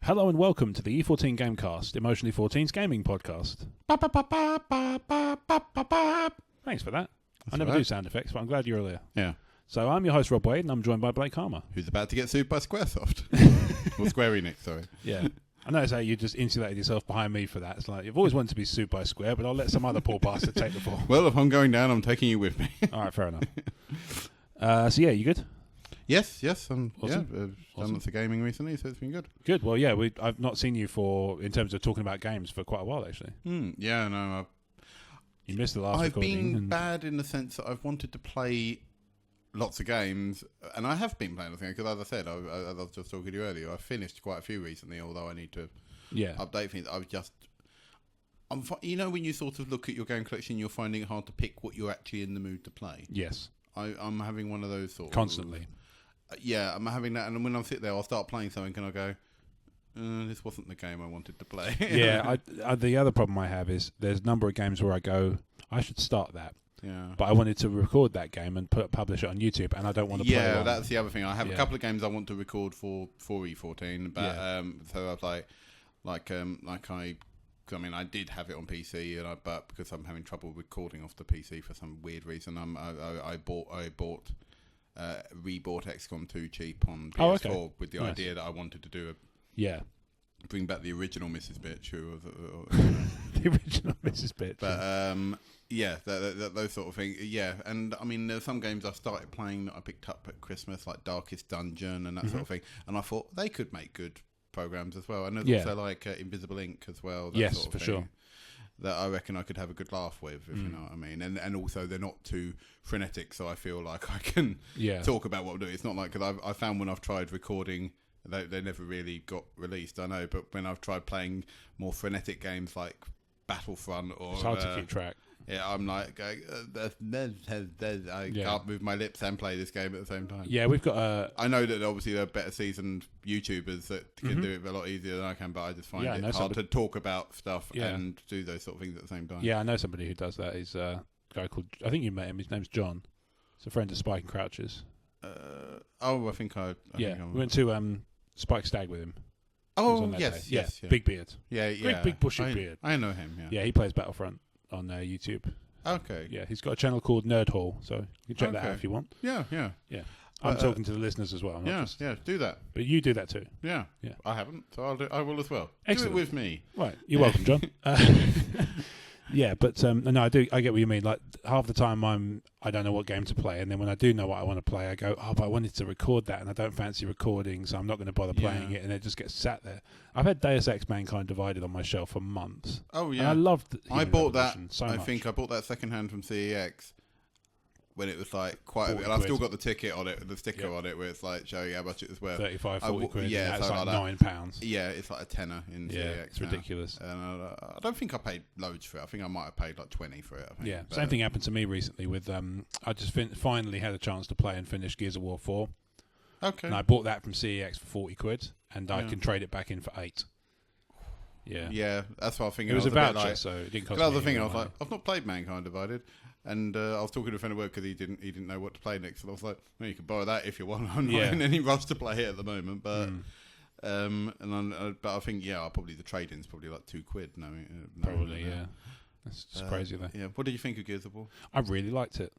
Hello and welcome to the E14 Gamecast, Emotionally 14's gaming podcast. Thanks for that. I never do sound effects, but I'm glad you're there. Yeah. So I'm your host, Rob Wade, and I'm joined by Blake Harmer. Who's about to get sued by Squaresoft. Or Square Enix, sorry. Yeah. I notice how you just insulated yourself behind me for that. It's like, you've always wanted to be sued by Square, but I'll let some other poor bastard take the fall. Well, if I'm going down, I'm taking you with me. All right, fair enough. So yeah, you good? Yes. Awesome. Done lots of gaming recently, so it's been good. Good. Well, yeah, I've not seen you in terms of talking about games for quite a while, actually. Yeah, no. You missed the last recording. I've been bad in the sense that I've wanted to play lots of games, and I have been playing lots of games, because as I said, I was just talking to you earlier, I finished quite a few recently, although I need to update things. You know, when you sort of look at your game collection, you're finding it hard to pick what you're actually in the mood to play. Yes. I'm having one of those sort of... Constantly. Yeah, I'm having that, and when I sit there, I'll start playing something, and I go, this wasn't the game I wanted to play. Yeah, the other problem I have is there's a number of games where I go, I should start that. Yeah. But I wanted to record that game and publish it on YouTube, and I don't want to play it. Yeah, that's the other thing. I have a couple of games I want to record for E14, but so I was I did have it on PC, but because I'm having trouble recording off the PC for some weird reason, I rebought XCOM 2 cheap on PS4 with the idea that I wanted to do bring back the original Mrs. Bitch, who was the original Mrs. Bitch. But those sort of things. Yeah, and I mean, there's some games I've started playing that I picked up at Christmas, like Darkest Dungeon and that sort of thing, and I thought they could make good programs as well. I know there's also like Invisible Ink as well. That sort of thing, sure. That I reckon I could have a good laugh with, if you know what I mean. And also they're not too frenetic, so I feel like I can talk about what I'm doing. It's not like, because I found when I've tried recording, they never really got released, I know, but when I've tried playing more frenetic games like Battlefront or... It's hard to keep track. Yeah, I'm like, I can't move my lips and play this game at the same time. Yeah, we've got I know that obviously there are better seasoned YouTubers that can do it a lot easier than I can, but I just find it hard to talk about stuff and do those sort of things at the same time. Yeah, I know somebody who does that. He's a guy called, I think you met him, his name's John. He's a friend of Spike and Crouch's. I think I we went to Spike Stag with him. Oh, yes. Big beard. Yeah. Big bushy beard. I know him, yeah. Yeah, he plays Battlefront on YouTube. Okay. Yeah, he's got a channel called Nerd Hall, so you can check that out if you want. Yeah. I'm talking to the listeners as well. Do that. But you do that too. Yeah. I haven't, so I will as well. Excellent. Do it with me. Right. You're welcome, John. Yeah, but no, I get what you mean. Like, half the time I don't know what game to play, and then when I do know what I want to play, I go, but I wanted to record that, and I don't fancy recording, so I'm not going to bother playing it, and it just gets sat there. I've had Deus Ex Mankind Divided on my shelf for months. Oh yeah, and I loved. I bought that. So much. I think I bought that secondhand from CEX when it was like quite a bit. And I've still got the ticket on it, the sticker on it, where it's like showing you how much it was worth. 40 quid. Yeah, it's like £9. Yeah, it's like a tenner in CEX. It's ridiculous. And I don't think I paid loads for it. I think I might have paid like 20 for it. I think. Yeah, same thing happened to me recently with. I just finally had a chance to play and finish Gears of War 4. Okay. And I bought that from CEX for 40 quid, and I can trade it back in for 8. Yeah, that's what I was thinking. It was a voucher, so it didn't cost me. The other thing, I was like, I've not played Mankind Divided, and I was talking to a friend at work because he didn't know what to play next, and I was like, well, you can borrow that if you want. I'm not in any rush to play it at the moment, but but I think probably the trade-in's probably like £2. Probably. That's just crazy though. Yeah. What did you think of Gears of War? I really liked it.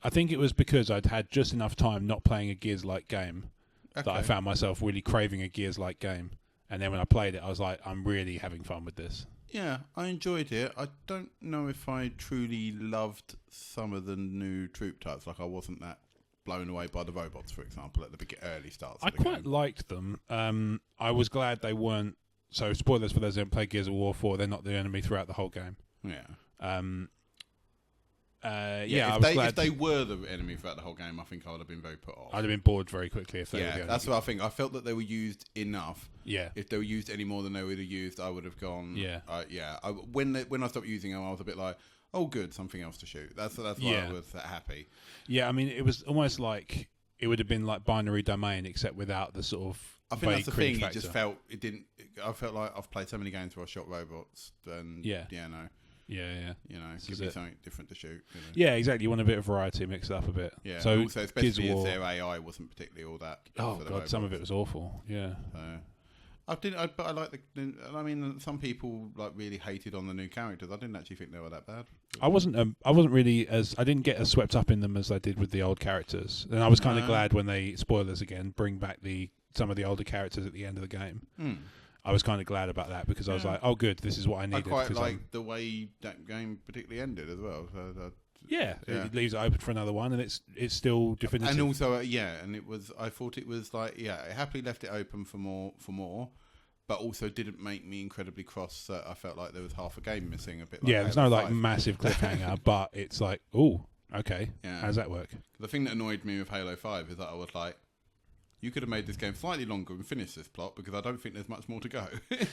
I think it was because I'd had just enough time not playing a Gears-like game that I found myself really craving a Gears-like game. And then when I played it, I was like, I'm really having fun with this. Yeah, I enjoyed it. I don't know if I truly loved some of the new troop types. Like, I wasn't that blown away by the robots, for example, at the early starts. I quite liked them. I was glad they weren't... So, spoilers for those who haven't played Gears of War 4, they're not the enemy throughout the whole game. Yeah. If they were the enemy throughout the whole game, I think I would have been very put off. I'd have been bored very quickly if they were the enemy. That's what I think. I felt that they were used enough. Yeah. If they were used any more than they would have used, I would have gone. Yeah. When I stopped using them, I was a bit like, oh, good, something else to shoot. That's why I was happy. Yeah, I mean, it was almost like it would have been like Binary Domain, except without the sort of. I think that's the thing. Factor. It just felt it didn't. I felt like I've played so many games where I shot robots, and Yeah, give me something different to shoot. Yeah, exactly. You want a bit of variety, mix it up a bit. Yeah. So also, especially if their AI wasn't particularly all that. Oh god, some of it was awful. Yeah. But I like the. I mean, some people like really hated on the new characters. I didn't actually think they were that bad. I wasn't really I didn't get as swept up in them as I did with the old characters, and I was kind of glad when they, spoilers again, bring back some of the older characters at the end of the game. I was kind of glad about that because I was like, oh, good, this is what I needed. I quite like the way that game particularly ended as well. So it leaves it open for another one, and it's still definitive. And also, and it was. I thought it was like, it happily left it open for more, but also didn't make me incredibly cross. I felt like there was half a game missing. A bit. Like there's no like massive cliffhanger, but it's like, oh, okay, how does that work? The thing that annoyed me with Halo 5 is that I was like, you could have made this game slightly longer and finished this plot because I don't think there's much more to go.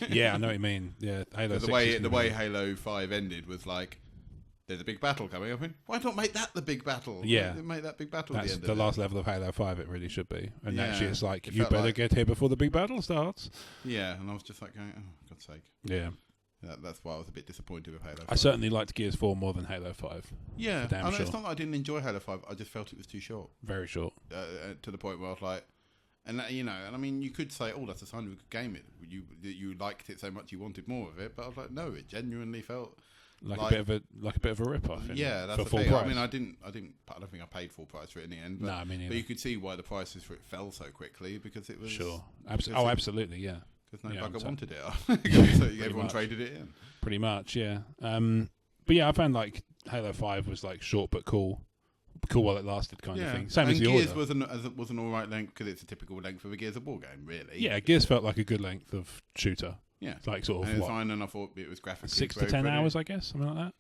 Yeah, I know what you mean. Yeah, Halo. The way Halo 5 ended was like, there's a big battle coming. I mean, why not make that the big battle? Yeah, make that big battle. That's at the end the of last level of Halo 5. It really should be. And actually, it's like, it you better like, get here before the big battle starts. Yeah, and I was just like going, oh, God's sake. Yeah. That's why I was a bit disappointed with Halo 5. I certainly liked Gears 4 more than Halo 5. Yeah, it's not that I didn't enjoy Halo 5. I just felt it was too short. Very short. To the point where I was like, and I mean, you could say, oh, that's a sign of a good game. You liked it so much you wanted more of it, but I was like, no, it genuinely felt like a bit of a rip-off. Yeah, that's the thing. Price. I mean, I don't think I paid full price for it in the end. But, no, me neither. But you could see why the prices for it fell so quickly because it was absolutely, yeah. Because no bugger wanted it, so everyone traded it in. Pretty much, yeah. But yeah, I found like Halo 5 was like short but cool while it lasted, kind of thing. Same as the Gears Order. was an all right length because it's a typical length of a Gears of War game, really. Yeah, Gears felt like a good length of shooter. Yeah, it's like sort of and fine, and I thought it was graphically 6 to 10 hours, I guess, something like that.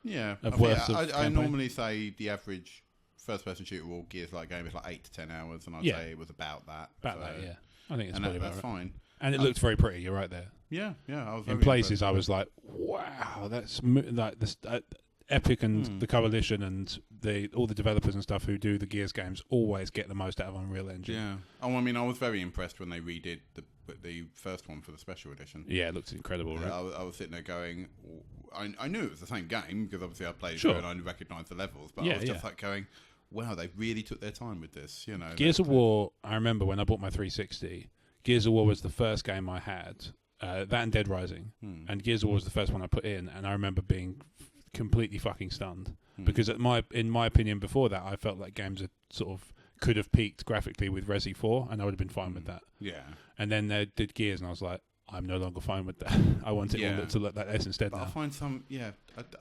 Yeah, I normally say the average first-person shooter or Gears-like game is like 8 to 10 hours, and I'd say it was about that. Yeah. I think it's probably about that's fine. And it looked very pretty. You're right there. Yeah. I was in places, I was like, wow, that's like this. Epic and the Coalition and all the developers and stuff who do the Gears games always get the most out of Unreal Engine. Yeah. Oh, I mean, I was very impressed when they redid the first one for the special edition. Yeah, it looks incredible, right? I was sitting there going, I knew it was the same game because obviously I played it and I recognised the levels, but I was just like going, wow, they really took their time with this. Gears of War, I remember when I bought my 360, Gears of War was the first game I had, that and Dead Rising, and Gears of War was the first one I put in, and I remember being completely fucking stunned because in my opinion before that I felt like games had sort of could have peaked graphically with Resi 4 and I would have been fine with that. Yeah. And then they did Gears and I was like, I'm no longer fine with that. I want it all to look like this instead. But now. I find some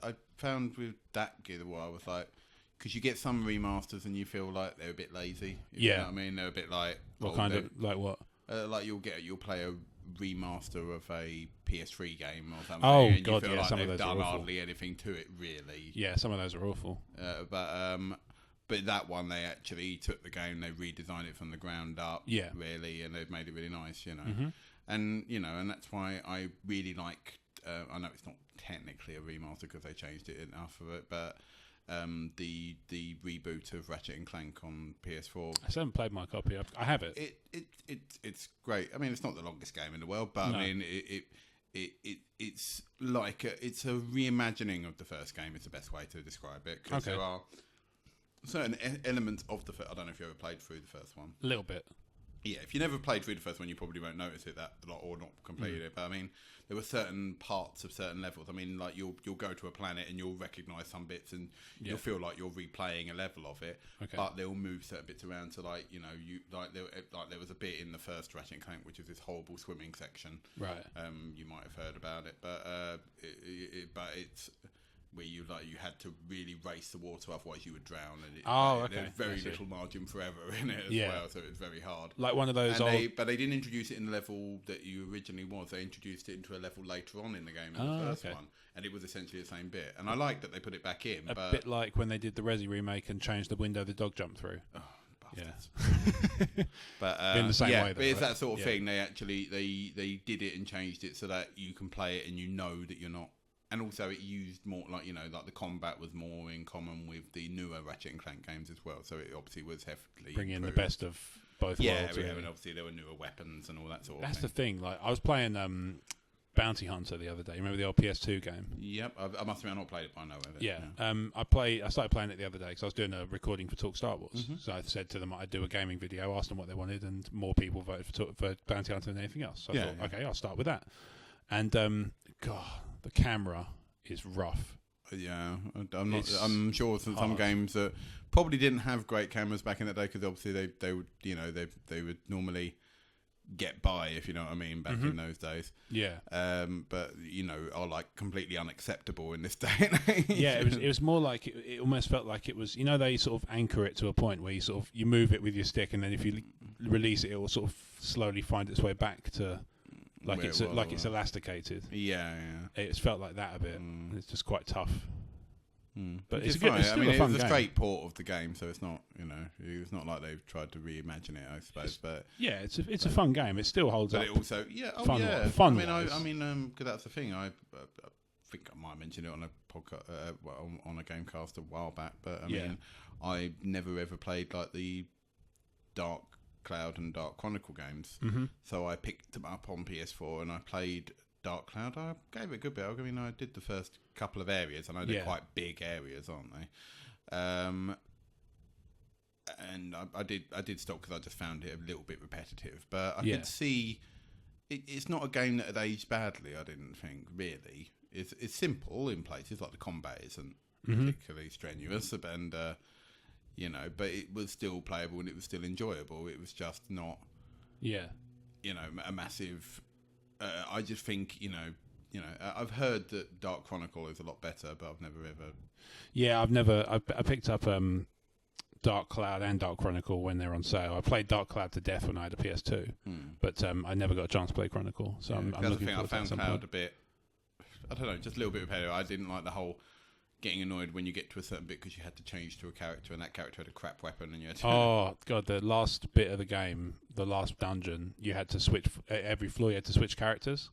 I found with that Gears of War I was like, because you get some remasters and you feel like they're a bit lazy. You know what I mean? They're a bit like what kind of like what? Like you'll play a remaster of a PS3 game or something. Oh and god, you feel like some of they've those done are awful. hardly anything to it, really. Yeah, some of those are awful. But that one they actually took the game, they redesigned it from the ground up. Yeah, really, and they've made it really nice. And and that's why I really like. I know it's not technically a remaster because they changed it enough of it, but. The reboot of Ratchet and Clank on PS4. I still haven't played my copy. I have it. It's great. I mean, it's not the longest game in the world, but I mean, it's like it's a reimagining of the first game. Is the best way to describe it because there are certain elements of the. I don't know if you ever played through the first one. A little bit. Yeah, if you never played through the first one, you probably won't notice it that a lot or not completed it. But I mean, there were certain parts of certain levels. I mean, like you'll go to a planet and you'll recognise some bits and you'll feel like you're replaying a level of it. Okay. But they'll move certain bits around to there was a bit in the first Ratchet and Clank which is this horrible swimming section. Right. You might have heard about it, but it's. Where you had to really race the water, otherwise you would drown. And there's very little margin for error in it as well, so it's very hard. Like one of those but they didn't introduce it in the level that you originally was. They introduced it into a level later on in the game, in the first one, and it was essentially the same bit. And I like that they put it back in. A bit like when they did the Resi remake and changed the window the dog jumped through. Oh, but in the same way, but it's that sort of thing. They actually they did it and changed it so that you can play it and you know that you're not. And also it used more like the combat was more in common with the newer Ratchet and Clank games as well. So it obviously was heavily bringing the best of both worlds. Yeah, and obviously there were newer weapons and all that sort of thing. That's the thing. Like I was playing Bounty Hunter the other day. Remember the old PS2 game? Yep, I must admit I've not played it, but I know of it. Yeah. I started playing it the other day because I was doing a recording for Talk Star Wars. So I said to them I'd do a gaming video, asked them what they wanted, and more people voted for Bounty Hunter than anything else. So I thought, okay, I'll start with that. And God, the camera is rough. Yeah, I'm sure some games that probably didn't have great cameras back in the day, because obviously they would they would normally get by, if you know what I mean, back in those days. Yeah. But are like completely unacceptable in this day and age. Yeah, it was more like it almost felt like it was, they sort of anchor it to a point where you move it with your stick, and then if you release it, it will sort of slowly find its way back to it's elasticated. Yeah. It's felt like that a bit. It's just quite tough. But it's fun. It's still a fun it's a game. straight port of the game, so it's not it's not like they've tried to reimagine it, I suppose. But yeah, it's a fun game. It still holds up. But it also fun. I mean, because that's the thing. I think I might have mentioned it on a podcast, on a Gamecast a while back. But I mean, I never ever played like the Dark Cloud and Dark Chronicle games. So I picked them up on PS4 and I played Dark Cloud. I gave it a good bit. I mean, I did the first couple of areas, and I did quite big areas, aren't they? And I did stop because I just found it a little bit repetitive. But I could see it's not a game that had aged badly. I didn't think, really. It's simple in places, like the combat isn't particularly strenuous, and but it was still playable and it was still enjoyable. It was just not, a massive. I just think, I've heard that Dark Chronicle is a lot better, but I've never ever. Yeah, I picked up Dark Cloud and Dark Chronicle when they're on sale. I played Dark Cloud to death when I had a PS2, but I never got a chance to play Chronicle. So I'm looking forward to that. I found Cloud a bit, I don't know, just a little bit repetitive. I didn't like the whole getting annoyed when you get to a certain bit because you had to change to a character and that character had a crap weapon and you had to... Oh god, the last bit of the game, the last dungeon, you had to switch every floor. You had to switch characters,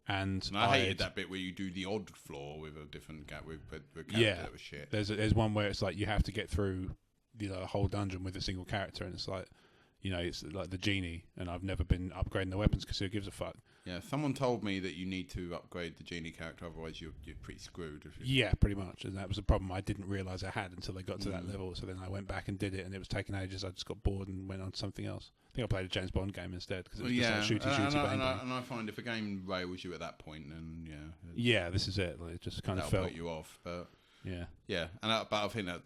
and I hated that bit where you do the odd floor with a different with a character that was shit. There's one where it's like you have to get through the whole dungeon with a single character, and it's like it's like the genie, and I've never been upgrading the weapons because who gives a fuck. Yeah, someone told me that you need to upgrade the genie character, otherwise you're pretty screwed. Yeah, pretty much, and that was a problem I didn't realise I had until I got to that level. So then I went back and did it, and it was taking ages. I just got bored and went on to something else. I think I played a James Bond game instead because it was just like shooty, bang, bang. And I find if a game rails you at that point, then this is it. Like, it just kind of put you off, but. Yeah, but I think that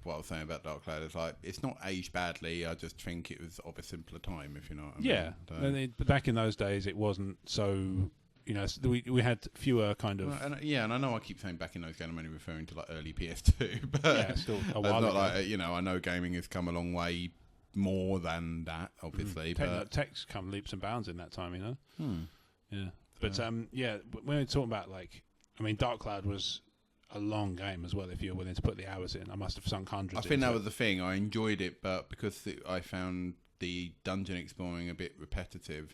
what I was saying about Dark Cloud is like it's not aged badly. I just think it was of a simpler time, if you know what I mean. But back in those days, it wasn't so. We had fewer kind of. And I know I keep saying back in those games, I'm only referring to like early PS2, but still a while ago. Like I know gaming has come a long way more than that, obviously. But tech's come leaps and bounds in that time, Yeah, but when we're talking about Dark Cloud was a long game as well. If you're willing to put the hours in, I must have sunk hundreds. I think that was the thing. I enjoyed it, but because I found the dungeon exploring a bit repetitive,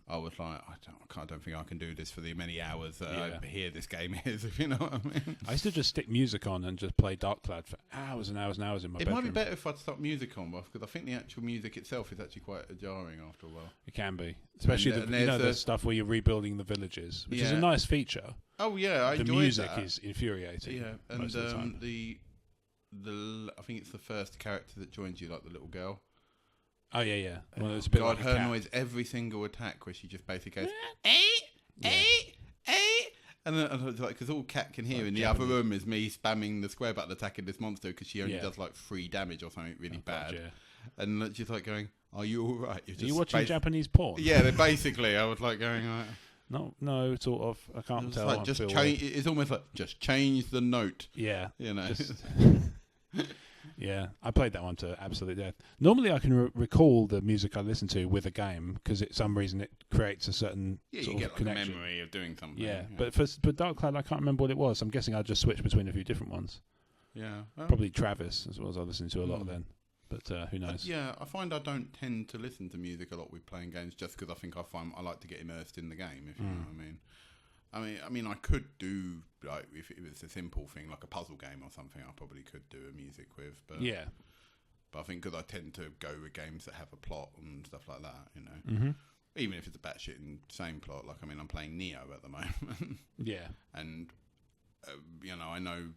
I was like, I don't think I can do this for the many hours that I hear this game is. If you know what I mean. I used to just stick music on and just play Dark Cloud for hours and hours and hours in my bedroom. It might be better if I'd stop music on, because I think the actual music itself is actually quite jarring after a while. It can be, especially the stuff where you're rebuilding the villages, which is a nice feature. Oh yeah, the music is infuriating. Yeah, and most of the time. the I think it's the first character that joins you, like the little girl. Oh yeah. Well, it's a bit like her noise every single attack, where she just basically goes, and it's like because all cat can hear in the other room is me spamming the square button attacking this monster because she only does like 3 damage or something really bad. God, and she's like going, "Are you all right? Are you watching Japanese porn?" Yeah, basically, I was like going. No, sort of. I can't tell. Like it's almost like just change the note. Yeah, Just yeah, I played that one to absolute death. Normally, I can recall the music I listen to with a game because, for some reason, it creates a certain sort of connection. A memory of doing something. Yeah, but for Dark Cloud, I can't remember what it was. I'm guessing I just switched between a few different ones. Yeah, probably Travis as well as I listened to a lot then. But who knows? I find I don't tend to listen to music a lot with playing games just because I think I like to get immersed in the game, if you know what I mean. I mean, I could do, like, if it was a simple thing, like a puzzle game or something, I probably could do a music with. But But I think because I tend to go with games that have a plot and stuff like that, even if it's a batshit insane plot. Like, I mean, I'm playing Nioh at the moment. Yeah. And, I know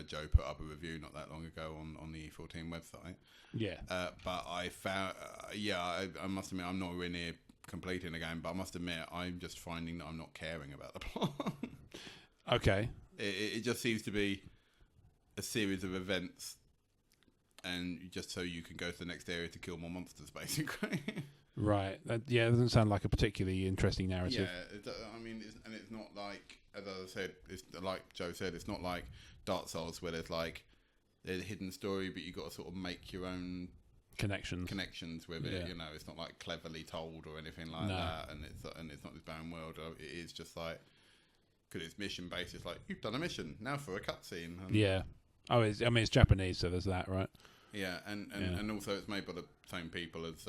Joe put up a review not that long ago on the E14 website. Yeah. But I found, I must admit, I'm nowhere near completing the game, but I must admit, I'm just finding that I'm not caring about the plot. Okay. It just seems to be a series of events, and just so you can go to the next area to kill more monsters, basically. Right. It doesn't sound like a particularly interesting narrative. Yeah, it's not like, as I said, it's like Joe said, it's not like Dark Souls where there's a hidden story, but you got to sort of make your own connections with it. Yeah. It's not like cleverly told or anything like that, and it's not this barren world. It is just like, because it's mission based. It's like, you've done a mission, now for a cutscene. Yeah. Oh, it's Japanese, so there's that, right? Yeah, and also it's made by the same people as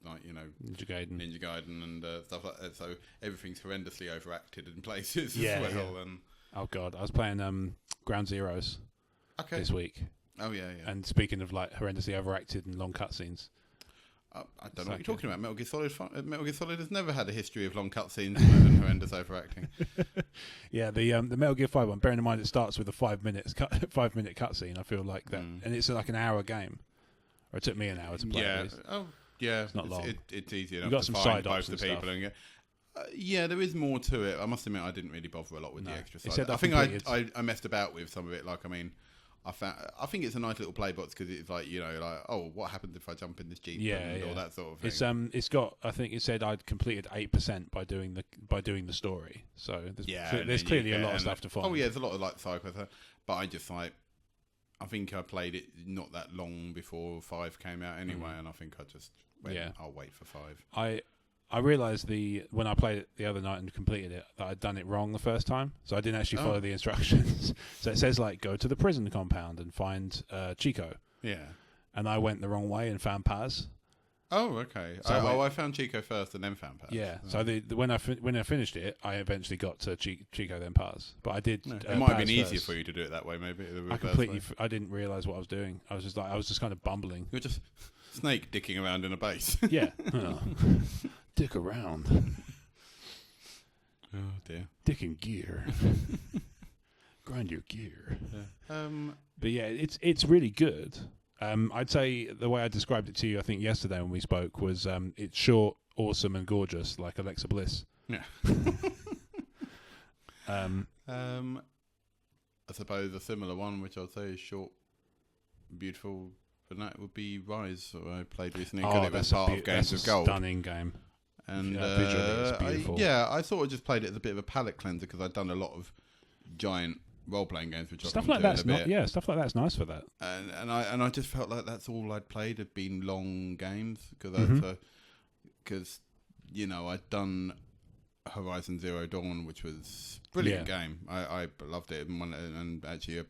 Ninja Gaiden and stuff like that. So everything's horrendously overacted in places as well. Yeah. And oh god, I was playing Ground Zeroes this week. Oh yeah. And speaking of like horrendously overacted and long cutscenes, I don't know what you're talking about. Metal Gear Solid has never had a history of long cutscenes and horrendous overacting. Yeah, the Metal Gear 5 one. Bearing in mind it starts with a 5-minute cutscene, I feel like that, and it's like an hour game, or it took me an hour to play. Yeah. At least. Oh, yeah. It's not long. It's easy enough. You got to some find side both ops the and people stuff. and get. Yeah, there is more to it. I must admit, I didn't really bother a lot with the extra It side. said I that think completed. I messed about with some of it. Like, I mean, I think it's a nice little play box because it's like, oh, what happens if I jump in this Jeep? And all that sort of thing. It's got. I think it said I'd completed 8% by doing the story. So there's clearly a lot of stuff to find. Oh yeah, there's a lot of like side quests, but I just like. I think I played it not that long before 5 came out anyway, and I think I just went, I'll wait for 5. I realised when I played it the other night and completed it that I'd done it wrong the first time, so I didn't actually follow the instructions. So it says like go to the prison compound and find Chico. Yeah. And I went the wrong way and found Paz. Oh, okay. So I found Chico first and then found Paz. Yeah. So when I finished it, I eventually got to Chico then Paz. But I did. No, it might have been Paz easier first. for you to do it that way, maybe. I didn't realise what I was doing. I was just kind of bumbling. You're just snake dicking around in a base. Yeah. Dick around. Oh dear. Dick in gear. Grind your gear. Yeah. But yeah, it's really good. I'd say the way I described it to you, I think yesterday when we spoke, was it's short, awesome, and gorgeous, like Alexa Bliss. Yeah. I suppose a similar one, which I'd say is short, beautiful, but that would be Ryse, that I played recently. It was part of Games of Gold. Stunning game. And visually it's beautiful. I sort of just played it as a bit of a palate cleanser because I'd done a lot of giant role-playing games, which stuff like that's stuff like that's nice for that. And I just felt like that's all I'd played had been long games because I'd done Horizon Zero Dawn, which was a brilliant game. I loved it, and actually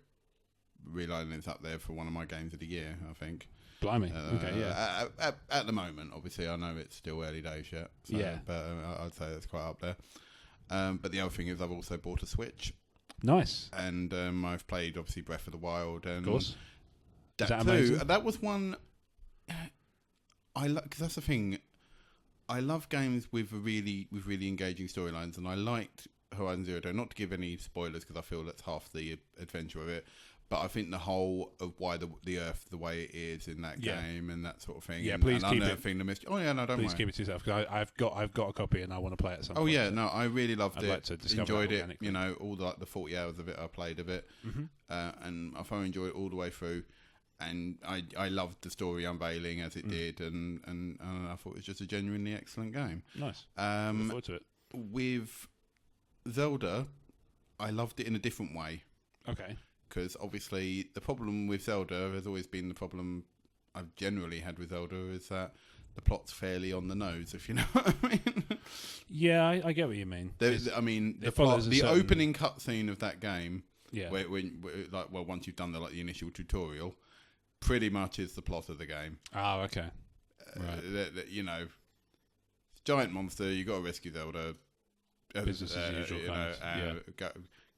realising it's up there for one of my games of the year, I think. Blimey. Okay, yeah. At the moment, obviously, I know it's still early days yet. So, yeah. But I'd say that's quite up there. But the other thing is I've also bought a Switch. Nice. And I've played, obviously, Breath of the Wild. And of course. Is that amazing? That was one... Because that's the thing. I love games with really engaging storylines, and I liked Horizon Zero Dawn. Not to give any spoilers, because I feel that's half the adventure of it. But I think the whole of why the Earth the way it is in that game and that sort of thing. Yeah, and, please and keep unearthing the mystery. Oh yeah, no, don't please worry. keep it to yourself because I've got a copy and I want to play it at some point. Oh yeah, no, I really loved it. Like to enjoyed it. All the 40 hours of it I played of it, and I thoroughly enjoyed it all the way through. And I loved the story unveiling as it did, and I thought it was just a genuinely excellent game. Nice. Look forward to it. With Zelda, I loved it in a different way. Okay. Because obviously the problem with Zelda has always been the problem I've generally had with Zelda is that the plot's fairly on the nose, if you know what I mean. Yeah, I get what you mean. The opening cutscene of that game, where once you've done the initial tutorial, pretty much is the plot of the game. Oh, okay. Right. Giant monster, you got to rescue Zelda. Business as usual.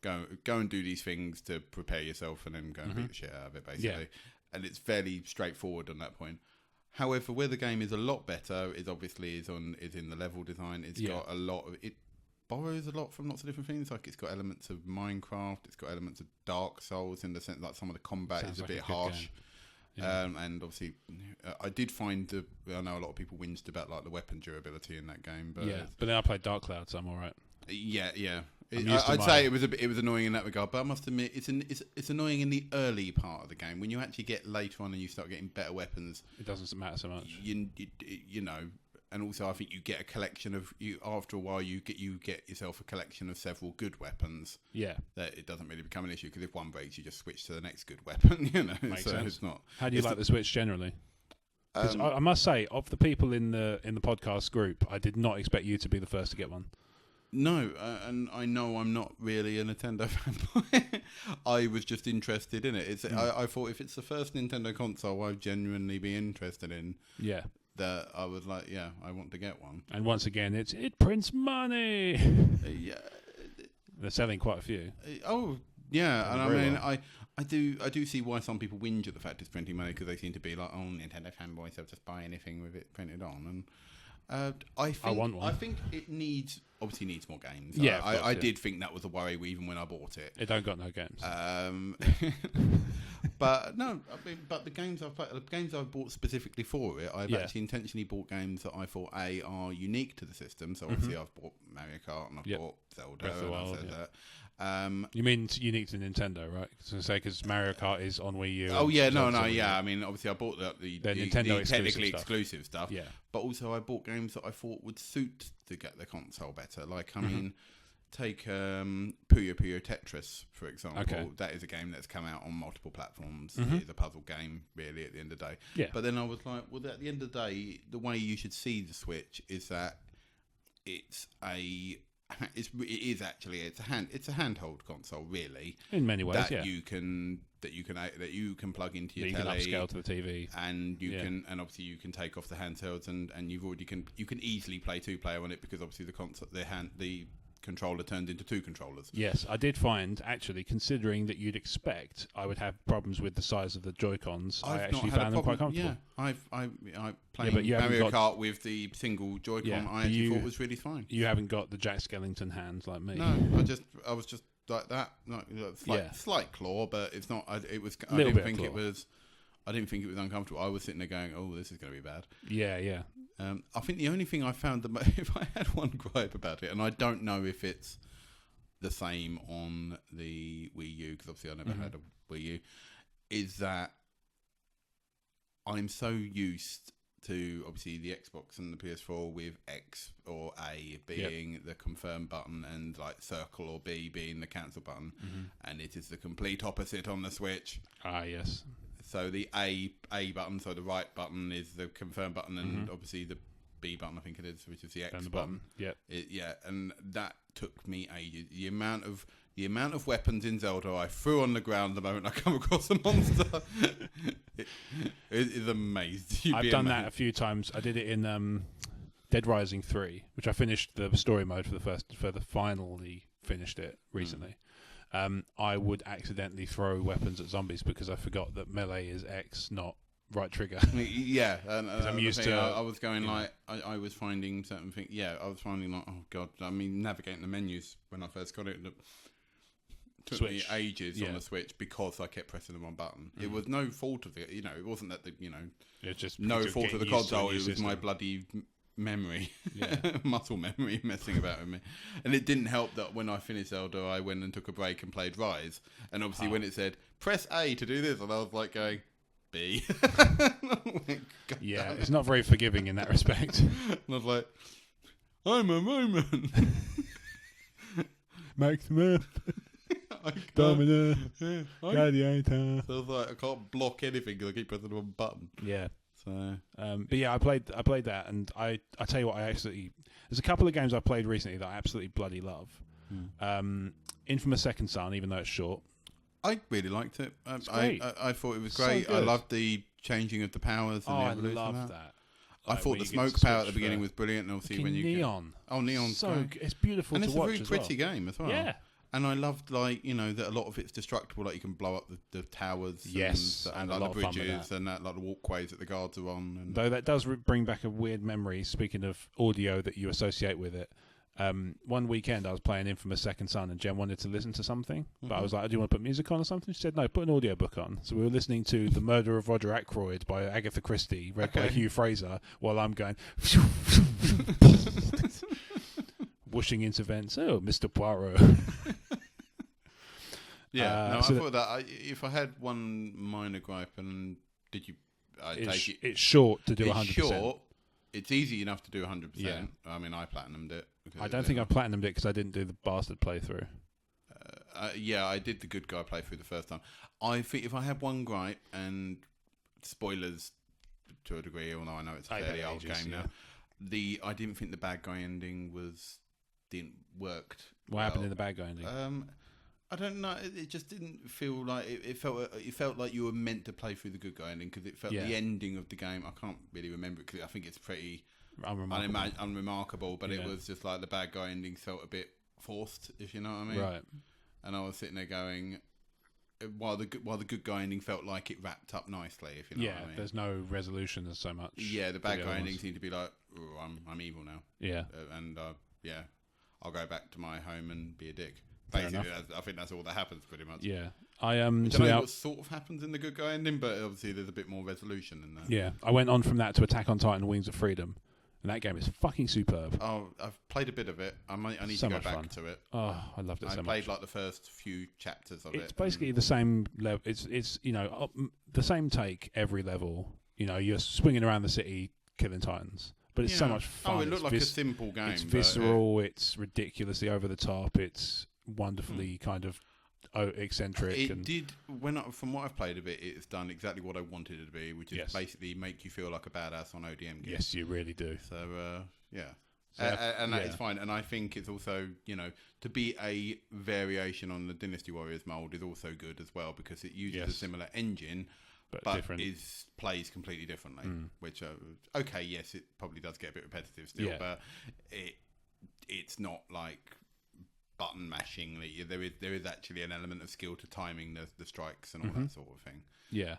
Go and do these things to prepare yourself, and then go and beat the shit out of it, basically. Yeah. And it's fairly straightforward on that point. However, where the game is a lot better is obviously is in the level design. It's got a lot of it. Borrows a lot from lots of different things. Like it's got elements of Minecraft. It's got elements of Dark Souls in the sense like some of the combat is a bit harsh. Yeah. And obviously, I did find I know a lot of people whinged about like the weapon durability in that game, but but then I played Dark Cloud, so I'm all right. Yeah. I'd say it was annoying in that regard, but I must admit it's annoying in the early part of the game. When you actually get later on and you start getting better weapons, it doesn't matter so much. You know, and also I think you get a collection of after a while you get yourself a collection of several good weapons. Yeah, that it doesn't really become an issue because if one breaks, you just switch to the next good weapon. You know, makes sense. It's not. How do you like the Switch generally? I must say, of the people in the podcast group, I did not expect you to be the first to get one. No, and I know I'm not really a Nintendo fanboy. I was just interested in it. I thought if it's the first Nintendo console I'd genuinely be interested in, that I was like, I want to get one. And once again, it prints money. Yeah, they're selling quite a few. Oh, yeah, and I mean, I do see why some people whinge at the fact it's printing money because they seem to be like, oh, Nintendo fanboys, they'll just buy anything with it printed on. And I want one. I think it obviously needs more games. Yeah, I did think that was a worry even when I bought it. It don't got no games. But no, I mean, but the games I've played, the games I've bought specifically for it, I've actually intentionally bought games that I thought are unique to the system. So obviously I've bought Mario Kart and I've bought Zelda. Breath of the Wild, that. You mean unique to Nintendo, right? Because Mario Kart is on Wii U. Oh yeah, I mean, obviously I bought the Nintendo technically exclusive stuff. Yeah, but also I bought games that I thought would suit to get the console better. Like I mean, take Puyo-Puyo Tetris for example. Okay. That is a game that's come out on multiple platforms. It is a puzzle game, really, at the end of the day. Yeah. But then I was like, well, at the end of the day, the way you should see the Switch is that it's a handheld console, really. In many ways, that you can plug into your telly. You can upscale to the TV, and you can, and obviously you can take off the handhelds, and you can easily play 2-player on it because obviously the controller turned into 2 controllers. Yes, I did find, actually, considering that you'd expect I would have problems with the size of the Joy-Cons, I actually found them quite comfortable. Yeah, I playing Mario Kart with the single Joy-Con, I actually thought was really fine. You haven't got the Jack Skellington hands like me. No, I was just like that, slight claw, but it's not. I didn't think it was uncomfortable. I was sitting there going, "Oh, this is going to be bad." Yeah. I think the only thing I found if I had one gripe about it, and I don't know if it's the same on the Wii U because obviously I never had a Wii U, is that I'm so used to obviously the Xbox and the PS4 with X or A being the confirm button and like circle or B being the cancel button, and it is the complete opposite on the Switch. Ah, yes. So the A button, so the right button is the confirm button, and obviously the B button, I think it is, which is the X button. Yeah, and that took me ages. The amount of weapons in Zelda I threw on the ground the moment I come across a monster, it is amazing. I've done that a few times. I did it in Dead Rising 3, which I finished the story mode finally finished it recently. I would accidentally throw weapons at zombies because I forgot that melee is X, not right trigger. Yeah, and I'm used to. I was going like I was finding certain things. Yeah, I was finding like, oh god. I mean, navigating the menus when I first got it took me ages on the Switch because I kept pressing the wrong button. It was no fault of it. You know, it wasn't that it's just no fault of the console. It was my bloody memory, muscle memory messing about with me. And it didn't help that when I finished Zelda I went and took a break and played Ryse, and obviously when it said press A to do this, and I was like going B. Yeah, it's not very forgiving in that respect. And I was like, I'm a Roman. Maximum Dominant Gladiator. So I was like, I can't block anything because I keep pressing the wrong button. Yeah. So, but yeah, I played that, and I tell you what, there's a couple of games I've played recently that I absolutely bloody love. Infamous Second Son, even though it's short. I really liked it. I thought it was So great. good. I loved the changing of the powers. And I the evolution love of that. I thought the smoke power at the beginning was brilliant, and obviously when you Neon. Neon's so great. it's beautiful and to it's watch a very pretty game as well. Yeah, And I loved, like, you know, that a lot of it's destructible. Like, you can blow up the towers, and like, the bridges, and that, like, the walkways that the guards are on. And though that does bring back a weird memory. Speaking of audio that you associate with it, one weekend I was playing Infamous Second Son, and Jen wanted to listen to something, but I was like, "Do you want to put music on or something?" She said, "No, put an audiobook on." So we were listening to "The Murder of Roger Ackroyd" by Agatha Christie, read by Hugh Fraser, while I'm going. Whooshing into vents. Oh, Mr. Poirot. I thought that if I had one minor gripe, and did you? It's short to do 100%. It's short. It's easy enough to do 100%. Yeah. I mean, I platinumed it. I don't think I platinumed it because I didn't do the bastard playthrough. I did the good guy playthrough the first time. I think if I had one gripe, and spoilers to a degree, although I know it's a fairly old game now, I didn't think the bad guy ending didn't worked. What happened in the bad guy ending? I don't know. It just didn't feel like it felt like you were meant to play through the good guy ending, because it felt the ending of the game. I can't really remember it because I think it's pretty unremarkable. But it was just like the bad guy ending felt a bit forced, if you know what I mean. Right. And I was sitting there going, while the good guy ending felt like it wrapped up nicely, if you know what I mean. There's no resolution as so much. Yeah, the bad guy ending seemed to be like, I'm evil now. Yeah. I'll go back to my home and be a dick. Basically, I think that's all that happens pretty much. Yeah. I don't know what sort of happens in the good guy ending, but obviously there's a bit more resolution in that. Yeah. I went on from that to Attack on Titan Wings of Freedom, and that game is fucking superb. Oh, I've played a bit of it. I need to go back to it. Oh, I loved it so much. I played like the first few chapters of it. It's basically the same level. It's you know, the same take every level. You know, you're swinging around the city killing titans. But it's so much fun. Oh, it looked like a simple game. It's visceral. It's ridiculously over the top. It's wonderfully kind of eccentric. From what I've played of it, it's done exactly what I wanted it to be, which is basically make you feel like a badass on ODM games. Yes, you really do. So, and that is fine. And I think it's also, you know, to be a variation on the Dynasty Warriors mold is also good as well, because it uses a similar engine, but different. Plays completely differently. Which, yes, it probably does get a bit repetitive still, but it's not like button mashing. There is actually an element of skill to timing the strikes and all that sort of thing. Yeah.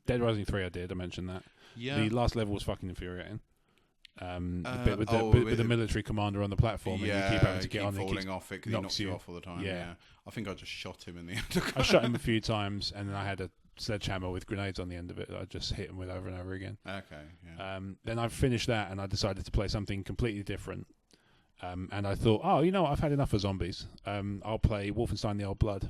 Dead Rising 3 I mentioned that. Yeah. The last level was fucking infuriating. The bit with the military commander on the platform, and you keep having to get on, falling off it because he knocks you off all the time. Yeah. I think I just shot him in the end. I shot him a few times, and then I had a sledgehammer with grenades on the end of it that I just hit him with over and over again. Okay. Yeah. Then I finished that, and I decided to play something completely different. And I thought, you know what, I've had enough of zombies. I'll play Wolfenstein: The Old Blood.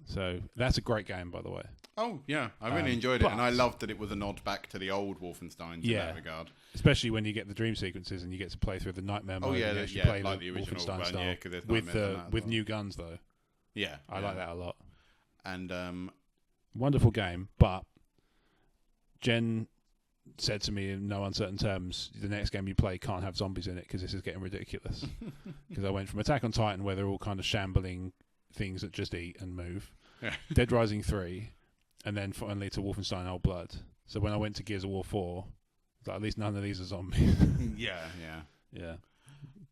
So that's a great game, by the way. Oh, yeah. I really enjoyed it. And I loved that it was a nod back to the old Wolfenstein in that regard. Especially when you get the dream sequences and you get to play through the nightmare mode. Play like the original Wolfenstein style. With with new guns, though. Yeah. I like that a lot. And wonderful game, but Jen said to me in no uncertain terms, the next game you play can't have zombies in it because this is getting ridiculous. Because I went from Attack on Titan, where they're all kind of shambling things that just eat and move, Dead Rising 3, and then finally to Wolfenstein Old Blood. So when I went to Gears of War 4, like, at least none of these are zombies. Yeah.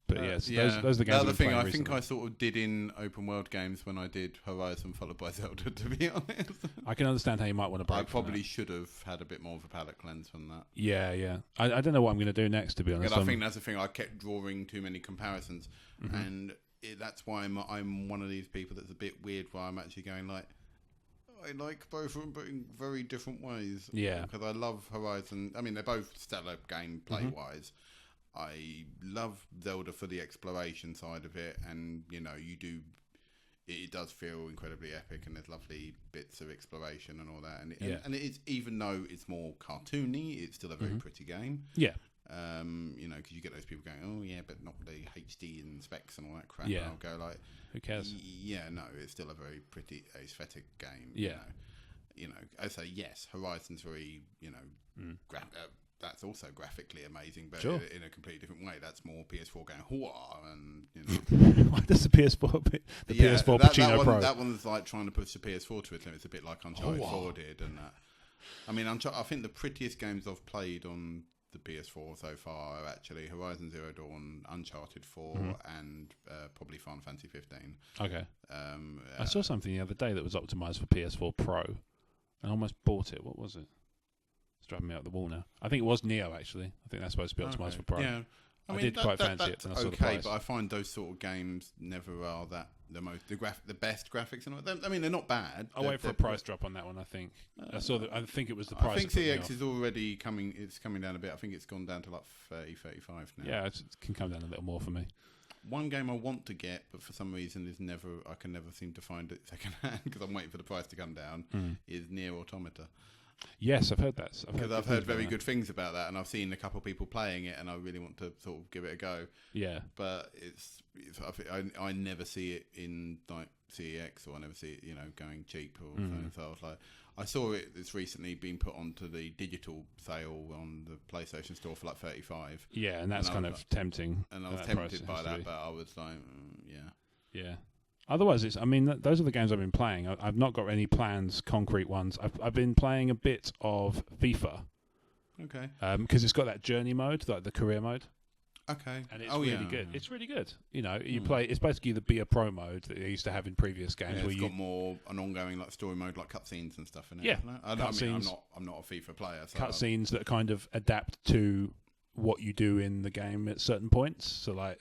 But those are the games. The thing I think I sort of did in open world games when I did Horizon followed by Zelda, to be honest. I can understand how you might want to break. I probably should have had a bit more of a palate cleanse from that. Yeah. I don't know what I'm going to do next, to be honest. I think that's the thing. I kept drawing too many comparisons, and that's why I'm one of these people that's a bit weird. Where I'm actually going like, I like both of them, but in very different ways. Yeah, because I love Horizon. I mean, they're both stellar gameplay wise. I love Zelda for the exploration side of it, and you know, it does feel incredibly epic, and there's lovely bits of exploration and all that, and it is, even though it's more cartoony, it's still a very pretty game. Yeah. You know, because you get those people going, oh yeah, but not the HD and specs and all that crap. Yeah. And I'll go like, who cares? Yeah, no, it's still a very pretty aesthetic game. Yeah. You know, I say yes, Horizon's very, you know, that's also graphically amazing, but in a completely different way. That's more PS4 going hooah, and you know. Why does the PS4 PS4 Pacino Pro? That one's like trying to push the PS4 to its limit. It's a bit like Uncharted 4 did, and that. I mean, I think the prettiest games I've played on the PS4 so far are actually Horizon Zero Dawn, Uncharted 4, and probably Final Fantasy 15. Okay. I saw something the other day that was optimized for PS4 Pro. I almost bought it. What was it? It's driving me up the wall now. I think it was Nioh, actually. I think that's supposed to be optimized for Pro. Yeah. I mean, did quite fancy it when I saw the price. But I find those sort of games never are the best graphics and all. I mean, they're not bad. I'll wait for a price drop on that one. I think I saw that. I think it was the price. I think CX is already coming. It's coming down a bit. I think it's gone down to like 30, 35 now. Yeah, it can come down a little more for me. One game I want to get, but for some reason I can never seem to find it second hand because I'm waiting for the price to come down. Is Nioh Automata. Yes, I've heard that. I've heard very good things about that, and I've seen a couple of people playing it, and I really want to sort of give it a go. Yeah, but I never see it in like CEX, or I never see it, going cheap or something. So I was like, I saw it's recently been put onto the digital sale on the PlayStation Store for like 35. Yeah, and that's kind of tempting. And I was tempted by that, but I was like, yeah. Otherwise, those are the games I've been playing. I've not got any plans, concrete ones. I've been playing a bit of FIFA. Okay. Because it's got that journey mode, like the career mode. Okay. And it's really good. It's really good. You play. It's basically the Be a Pro mode that they used to have in previous games. Yeah, it's got more an ongoing like story mode, like cutscenes and stuff in it. Yeah. I'm not a FIFA player. So cutscenes that kind of adapt to what you do in the game at certain points. So like.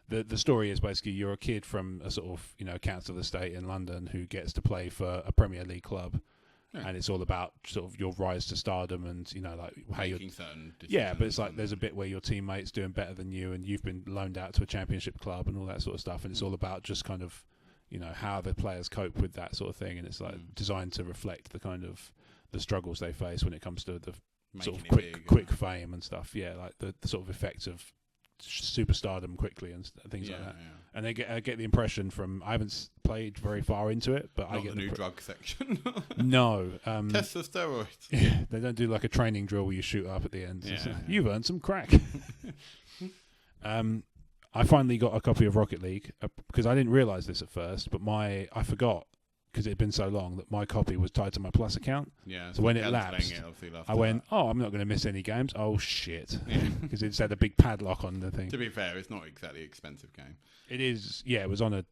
The story is basically you're a kid from a sort of council estate in London who gets to play for a Premier League club, and it's all about sort of your rise to stardom and like how you're certain but it's like there's a bit where your teammate's doing better than you and you've been loaned out to a championship club and all that sort of stuff, and it's all about just kind of how the players cope with that sort of thing, and it's like designed to reflect the kind of the struggles they face when it comes to the sort of quick fame and stuff. Yeah, like the sort of effects of superstardom quickly and things like that. Yeah. And I get the impression from I haven't played very far into it, but I get the new drug section. No, test the steroids. Yeah, they don't do like a training drill where you shoot up at the end. You've earned some crack. I finally got a copy of Rocket League because I didn't realise this at first, but I forgot because it had been so long that my copy was tied to my Plus account. Yeah. So when it lapsed, I went, I'm not going to miss any games. Oh shit! Because it just had a big padlock on the thing. To be fair, it's not exactly an expensive game. It is. Yeah, it was on a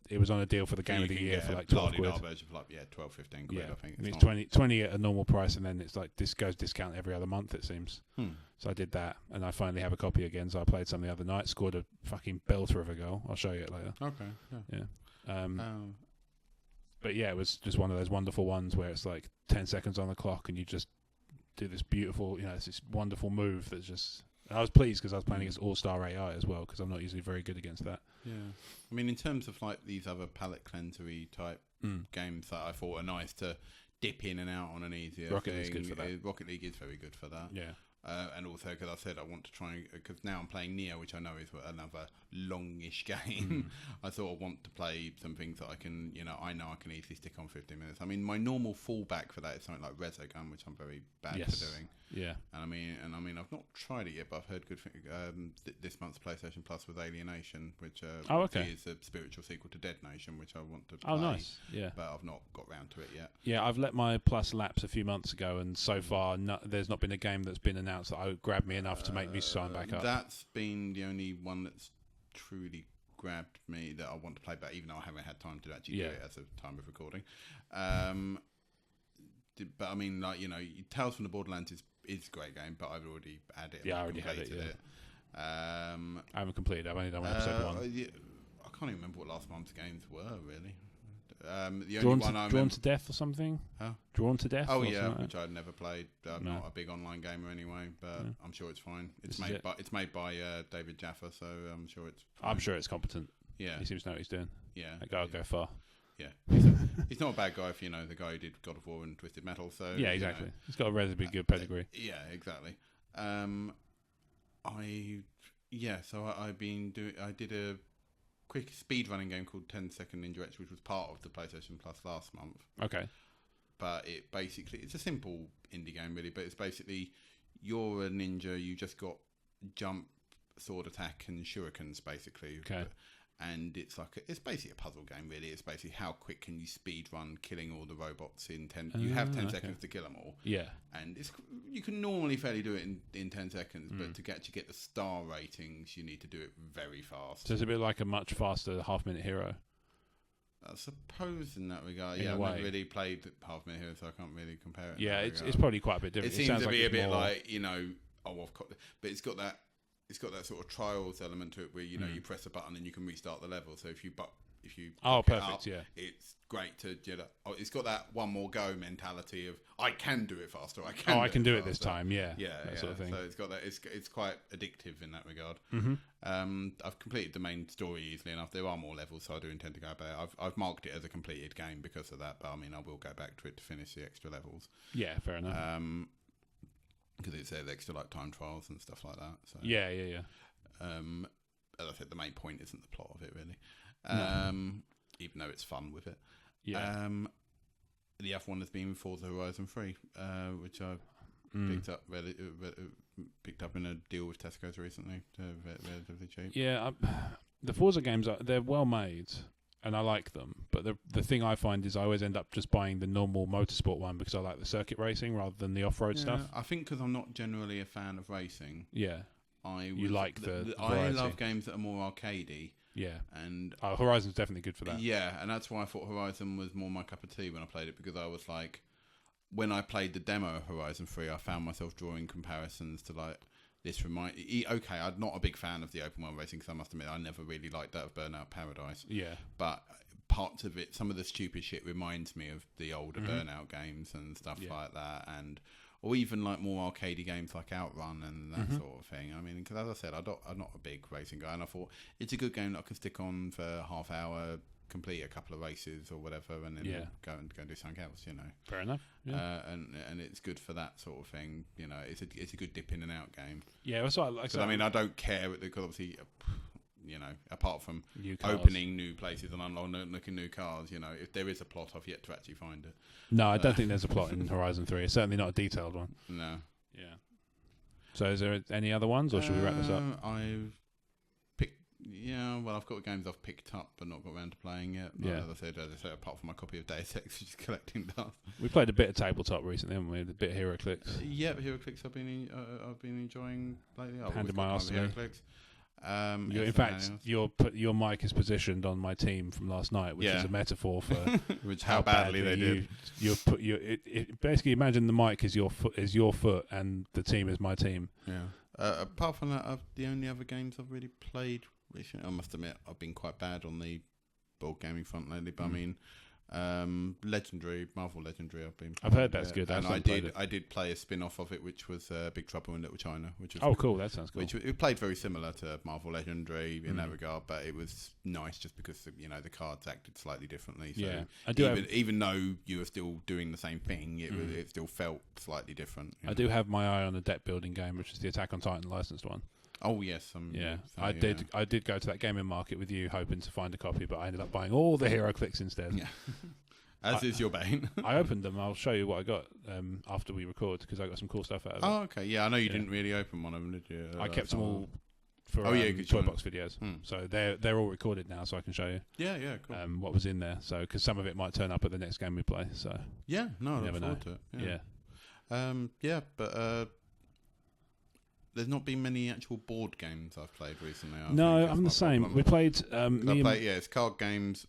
deal for the game of the year for like 12 quid. Version for like 12, 15 quid. Yeah. I think it's 20 at a normal price, and then it's like this goes discount every other month. It seems. So I did that, and I finally have a copy again. So I played some the other night, scored a fucking belter of a goal. I'll show you it later. Okay. Yeah. But yeah, it was just one of those wonderful ones where it's like 10 seconds on the clock and you just do this beautiful, it's this wonderful move that's just... And I was pleased because I was playing against All-Star AI as well because I'm not usually very good against that. Yeah. I mean, in terms of like these other palette cleanser-y type games that I thought are nice to dip in and out on an easier Rocket League's good for that. Rocket League is very good for that. Yeah. And also because I said I want to try, because now I'm playing Nioh, which I know is another longish game. I sort of want to play some things that I can, I know I can easily stick on 15 minutes. I mean, my normal fallback for that is something like Resogun, which I'm very bad for doing. Yeah. And I mean, I've not tried it yet, but I've heard good things. This month's PlayStation Plus with Alienation, which is a spiritual sequel to Dead Nation, which I want to play. Oh, nice. Yeah. But I've not got round to it yet. Yeah, I've let my Plus lapse a few months ago, and so far there's not been a game that's been announced that grabbed me enough to make me sign back up. That's been the only one that's truly grabbed me that I want to play, but even though I haven't had time to actually do it as a time of recording. But I mean, like, Tales from the Borderlands is a great game, but I've already had it. Yeah, I already had it. I haven't completed it. I've only done episode 1. I can't even remember what last month's games were, really. The only one I Drawn to Death or something? Huh? Drawn to Death? Oh, yeah, which I'd never played. I'm not a big online gamer anyway, but I'm sure it's fine. It's made by David Jaffa, so I'm sure it's fine. I'm sure it's competent. Yeah. He seems to know what he's doing. Yeah. That guy will go far. Yeah. He's not a bad guy if the guy who did God of War and Twisted Metal. So yeah, exactly. He's got a relatively good pedigree. Yeah, exactly. I did a quick speedrunning game called 10 Second Ninja X, which was part of the PlayStation Plus last month. Okay. But it's a simple indie game really, but it's basically you're a ninja, you just got jump, sword attack and shurikens basically. Okay. and it's basically a puzzle game, really. It's basically how quick can you speed run killing all the robots in 10. You have 10 seconds to kill them all. Yeah, and you can normally fairly do it in 10 seconds, but to actually get the star ratings, you need to do it very fast. So it's a bit like a much faster half-minute hero. I suppose in that regard, I've not really played Half Minute Hero, so I can't really compare it. Yeah, it's probably quite a bit different. It seems to be a bit like, but it's got that sort of trials element to it where you press a button and you can restart the level. So if you perfect, it's great to it's got that one more go mentality of I can do it faster. I can do it this time. Yeah, sort of thing. So it's got that. It's quite addictive in that regard. I've completed the main story easily enough. There are more levels, so I do intend to go back. I've marked it as a completed game because of that. But I mean, I will go back to it to finish the extra levels. Yeah, fair enough. Because it's extra like time trials and stuff like that. So yeah. As I said, the main point isn't the plot of it really. Even though it's fun with it. Yeah. The other one has been Forza Horizon 3, which I picked up in a deal with Tesco's recently, relatively cheap. Yeah, the Forza games they're well made, and I like them. But the thing I find is I always end up just buying the normal motorsport one because I like the circuit racing rather than the off-road stuff. I think because I'm not generally a fan of racing. Yeah. I love games that are more arcadey. Yeah, and Horizon's definitely good for that. Yeah, and that's why I thought Horizon was more my cup of tea when I played it, because I was like, when I played the demo of Horizon 3, I found myself drawing comparisons to like this. I'm not a big fan of the open world racing because I must admit I never really liked that of Burnout Paradise. Yeah, but parts of it, some of the stupid shit reminds me of the older Burnout games and stuff like that, or even like more arcadey games like Outrun and that sort of thing. I mean, because as I said, I'm not a big racing guy, and I thought it's a good game that I can stick on for a half hour, complete a couple of races or whatever, and then go and do something else. Fair enough. Yeah. And it's good for that sort of thing. It's a good dip in and out game. Yeah, that's what I like. I mean, I don't care because obviously, apart from new opening new places and unlocking new cars, if there is a plot, I've yet to actually find it. No, I don't think there's a plot in Horizon 3. It's certainly not a detailed one. No. Yeah. So is there any other ones, or should we wrap this up? I've got games I've picked up but not got around to playing yet. Yeah. As I said, apart from my copy of Deus Ex, just collecting dust. We played a bit of tabletop recently, haven't we? A bit of Heroclix. Heroclix I've been enjoying lately. Handed my ass to me. Heroclix. In fact, your mic is positioned on my team from last night, which is a metaphor for which how badly they did. Basically, imagine the mic is your foot, and the team is my team. Yeah. Apart from that, the only other games I've really played recently, I must admit, I've been quite bad on the board gaming front lately. But I mean, Marvel Legendary. I've heard that's good. And I did play a spin-off of it, which was Big Trouble in Little China, which was cool. That sounds cool. Which it played very similar to Marvel Legendary in that regard, but it was nice just because the cards acted slightly differently. So even though you were still doing the same thing, it still felt slightly different. I do have my eye on a deck building game, which is the Attack on Titan licensed one. Oh yes, I did go to that gaming market with you, hoping to find a copy, but I ended up buying all the Heroclix instead. Yeah. As is your bane. I opened them. I'll show you what I got after we record, because I got some cool stuff out of it. Oh, okay. Yeah, I know you didn't really open one of them, did you? I kept them all for Toy Box videos. So they're all recorded now, so I can show you. Yeah, cool. What was in there? So because some of it might turn up at the next game we play. So I look forward to it. Yeah. But there's not been many actual board games I've played recently. No, I'm the same. Problem. We played. It's card games,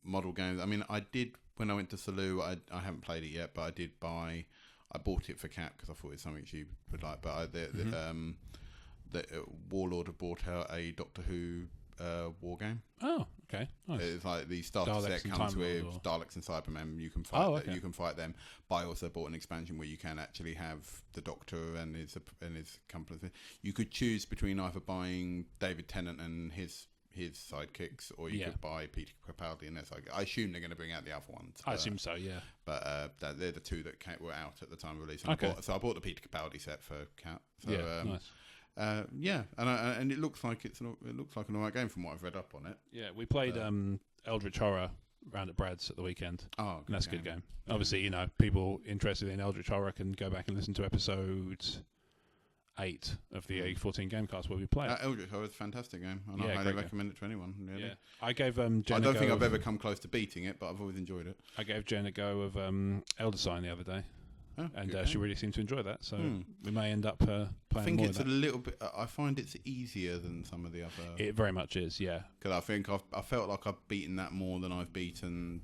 model games. I mean, I did when I went to Salou. I haven't played it yet, but I did buy. I bought it for Kat because I thought it's something she would like. But the Warlord have brought out a Doctor Who war game. Oh, okay. Nice. It's like the starter set comes with Daleks and Cybermen. You can fight. You can fight them. But I also bought an expansion where you can actually have the Doctor and his company. You could choose between either buying David Tennant and his sidekicks, or you could buy Peter Capaldi and their sidekick. I assume they're going to bring out the other ones. I assume so, yeah. But they're the two that were out at the time of release. Okay. I bought the Peter Capaldi set for Kat. So, nice. And it looks like an alright game from what I've read up on it. Yeah, we played Eldritch Horror round at Brad's at the weekend. Oh, and that's a good game. Obviously, people interested in Eldritch Horror can go back and listen to episode 8 of the E14 Gamecast where we played. Eldritch Horror is a fantastic game, and I highly recommend it to anyone. Really. Yeah, I gave Jen I don't think I've ever come close to beating it, but I've always enjoyed it. I gave Jen a go of Elder Sign the other day. And she really seemed to enjoy that, so we may end up playing more. I think it's a little bit. I find it's easier than some of the other. It very much is, yeah. Because I think I felt like I've beaten that more than I've beaten,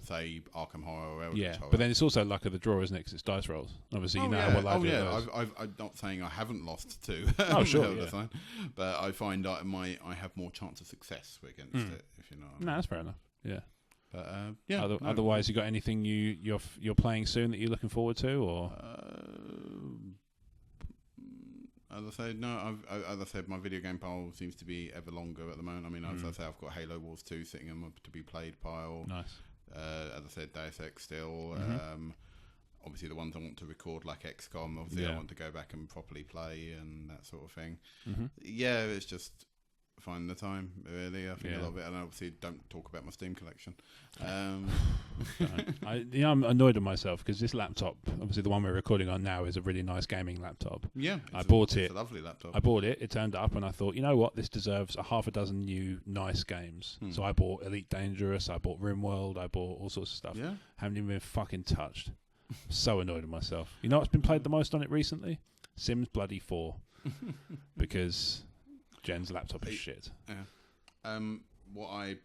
say, Arkham Horror or Eldritch Horror. But then it's also luck of the draw, isn't it? 'Cause it's dice rolls. Obviously, you know what live I'm not saying I haven't lost to. Sign, but I find that I have more chance of success against it. If you know. No, that's fair enough. Yeah. But otherwise, you got anything you're playing soon that you're looking forward to, or? As I said, my video game pile seems to be ever longer at the moment. I mean, as I say, I've got Halo Wars 2 sitting on my to be played pile. Nice. As I said, Deus Ex still. Obviously, the ones I want to record, like XCOM. Obviously, I want to go back and properly play and that sort of thing. Yeah, it's just finding the time, really. I think a lot of it, and I obviously don't talk about my Steam collection. I'm annoyed at myself because this laptop, obviously the one we're recording on now, is a really nice gaming laptop. Yeah, I bought it. It's a lovely laptop. I bought it. It turned up, and I thought, you know what, this deserves a half a dozen new nice games. So I bought Elite Dangerous. I bought RimWorld. I bought all sorts of stuff. Yeah, haven't even been fucking touched. So annoyed at myself. You know what's been played the most on it recently? Sims Bloody 4, because Jen's laptop is shit. Yeah. What I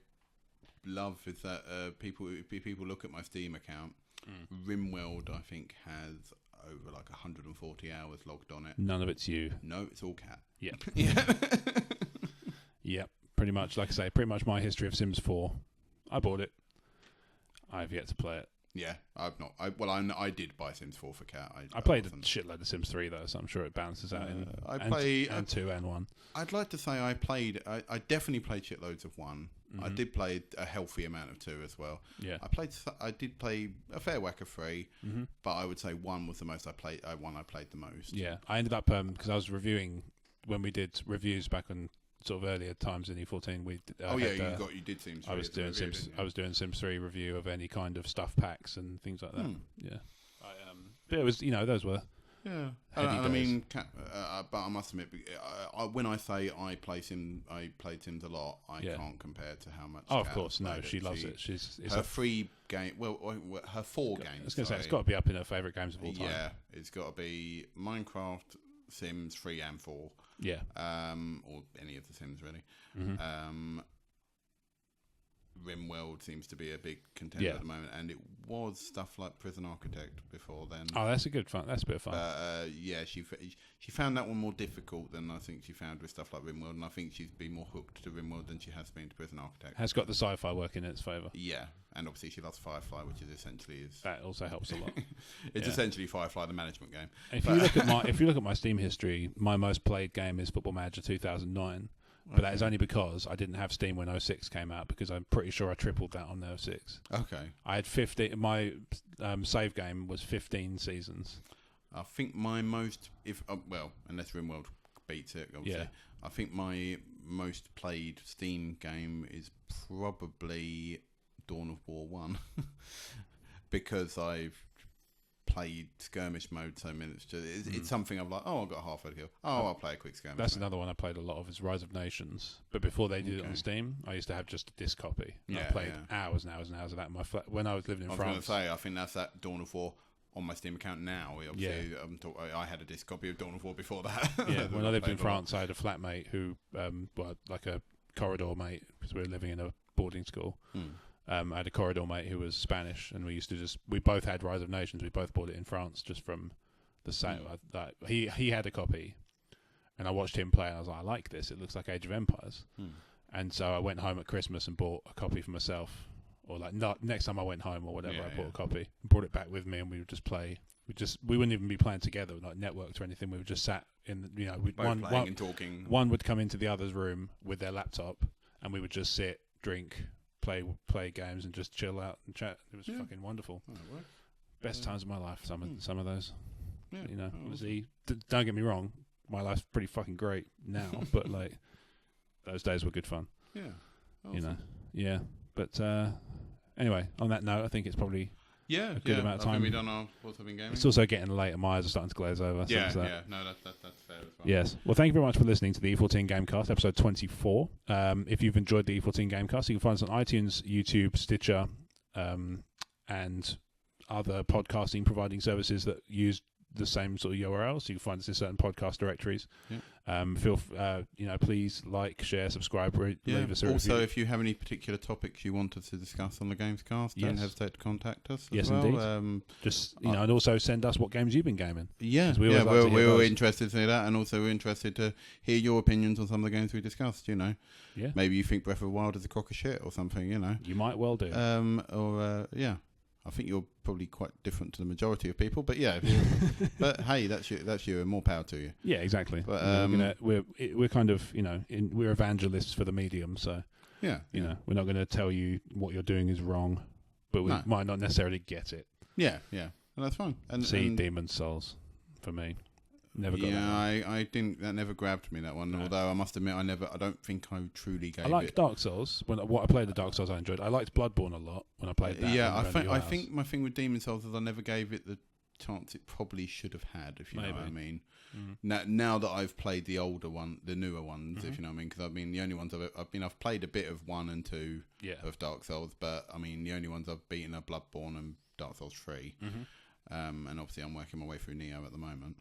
love is that people look at my Steam account. RimWorld, I think, has over like 140 hours logged on it. None of it's you. No, it's all Cat. Yep. Yeah. Yep. Pretty much, like I say, pretty much my history of Sims 4. I bought it. I've yet to play it. Yeah, I've not. I did buy Sims 4 for Cat. I played a shitload of Sims 3 though, so I'm sure it balances out in and 2 and 1. I'd like to say I definitely played shitloads of 1. I did play a healthy amount of 2 as well. Yeah, I did play a fair whack of 3, but I would say 1 was the most I played. I played the most. Yeah, I ended up because I was reviewing when we did reviews back on sort of earlier times in E14. We you did Sims 3. I was doing Sims 3 review of any kind of stuff packs and things like that. Yeah, but it was those were I mean, but I must admit, when I say I played Sims a lot. I can't compare to how much. Oh, of course, no, she loves it. Her 3 game. Well, her 4 games. I was going to say it's got to be up in her favourite games of all time. Yeah, it's got to be Minecraft, Sims 3 and 4. Yeah. Or any of the Sims really. RimWorld seems to be a big contender at the moment, and it was stuff like Prison Architect before then. Oh, that's a bit of fun. She found that one more difficult than I think she found with stuff like RimWorld, and I think she's been more hooked to RimWorld than she has been to Prison Architect. Has got the sci-fi work in its favour. Yeah, and obviously she loves Firefly, which is essentially that also helps a lot. It's essentially Firefly, the management game. If you look at my Steam history, my most played game is Football Manager 2009. But that is only because I didn't have Steam when 06 came out, because I'm pretty sure I tripled that on the 06. Okay. I had 15. My save game was 15 seasons. I think my most, unless RimWorld beats it, obviously. Yeah. I think my most played Steam game is probably Dawn of War 1, because I've played skirmish mode so many. It's something I'm like, I've got half a kill. I'll play a quick skirmish. That's another one I played a lot of, is Rise of Nations. But before they did it on Steam, I used to have just a disc copy. And I played hours and hours and hours of that in my flat when I was living in France. I was going to say, I think that's that Dawn of War on my Steam account now. Obviously, I had a disc copy of Dawn of War before that. Yeah, when I lived in France, I had a flatmate who, like a corridor mate, because we were living in a boarding school. I had a corridor mate who was Spanish, and we both had Rise of Nations. We both bought it in France just from the sale. He had a copy, and I watched him play, and I was like, I like this. It looks like Age of Empires. And so I went home at Christmas and bought a copy for myself, or next time I went home or whatever, I bought a copy and brought it back with me, and we would just play. We wouldn't even be playing together, like networked or anything. We would just sat in, playing and talking. One would come into the other's room with their laptop, and we would just sit, drink, play games, and just chill out and chat. It was fucking wonderful. Best times of my life. Some of those. Yeah, obviously, don't get me wrong, my life's pretty fucking great now, but like those days were good fun. Yeah, awesome. Yeah. But anyway, on that note, I think it's probably a good amount of time. Have we done our What's Up in Gaming? It's also getting late and my eyes are starting to glaze over. Yeah, so no, that's fair as well. Yes. Well, thank you very much for listening to the E14 Gamecast, episode 24. If you've enjoyed the E14 Gamecast, you can find us on iTunes, YouTube, Stitcher, and other podcasting providing services that use the same sort of URL, so you can find us in certain podcast directories. Please like, share, subscribe, leave us a also review. If you have any particular topics you want us to discuss on the Gamescast, don't hesitate to contact us. Yes, as well. Indeed. And also send us what games you've been gaming. We're interested to hear that, and also we're interested to hear your opinions on some of the games we discussed. Maybe you think Breath of the Wild is a crock of shit or something. You might well do. I think you're probably quite different to the majority of people, but but hey, that's you, and more power to you. Yeah, exactly. But we're kind of we're evangelists for the medium, so we're not going to tell you what you're doing is wrong, but we might not necessarily get it. Yeah, and that's fine. And Demon's Souls for me. Never got that. I didn't. That never grabbed me, that one. No. Although I must admit, I don't think I truly gave it. I like Dark Souls. What I played the Dark Souls, I enjoyed. I liked Bloodborne a lot when I played that. I think my thing with Demon's Souls is I never gave it the chance it probably should have had. If you know what I mean. Now that I've played the older one, the newer ones, if you know what I mean, because the only ones I've played a bit of 1 and 2 of Dark Souls, but the only ones I've beaten are Bloodborne and Dark Souls 3. And obviously I'm working my way through Nioh at the moment.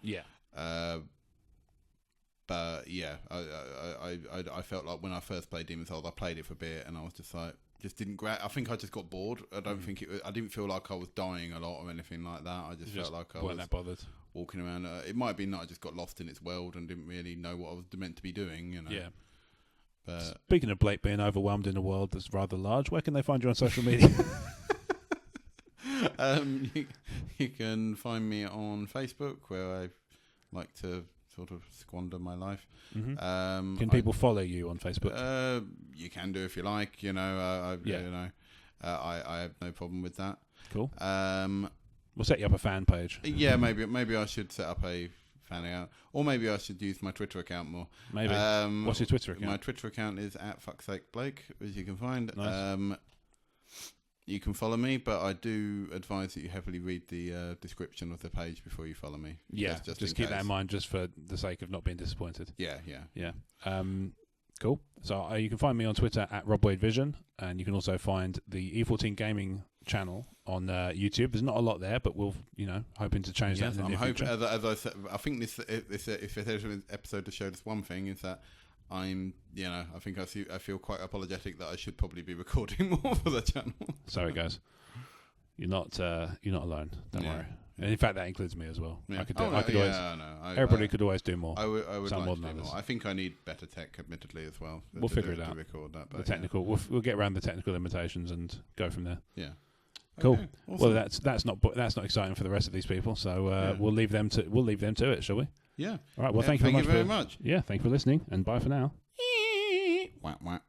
But yeah, I felt like when I first played Demon's Souls, I played it for a bit, and I was just like, didn't grab. I think I just got bored. I don't think I didn't feel like I was dying a lot or anything like that. I just felt like I wasn't that bothered walking around. It might have been that I just got lost in its world and didn't really know what I was meant to be doing. Yeah. But speaking of Blake being overwhelmed in a world that's rather large, where can they find you on social media? You can find me on Facebook, where I like to sort of squander my life. Can people follow you on Facebook? You can do if you like. I have no problem with that. Cool. We'll set you up a fan page. Yeah, maybe I should set up a fan account, or maybe I should use my Twitter account more. Maybe. What's your Twitter account? My Twitter account is @fucksakeblake, as you can find. Nice. You can follow me, but I do advise that you heavily read the description of the page before you follow me. Yeah, just keep that in mind, just for the sake of not being disappointed. Yeah. Cool. So you can find me on Twitter @RobWadeVision, and you can also find the E14 Gaming channel on YouTube. There's not a lot there, but we'll, hoping to change that in the near future. As I said, I think this if there's an episode to show us one thing, is that I think I feel quite apologetic that I should probably be recording more for the channel. So it goes. You're not alone. Don't worry. And in fact, that includes me as well. Yeah. Everybody could always do more. I would like more to do more. I think I need better tech, admittedly, as well. We'll figure it out. To record that, the technical. We'll get around the technical limitations and go from there. Yeah. Cool. Okay, awesome. Well, that's not exciting for the rest of these people. So we'll leave them to it, shall we? Yeah. All right. Well, thank you very much. much. Yeah. Thank you for listening, and bye for now. Wah, wah.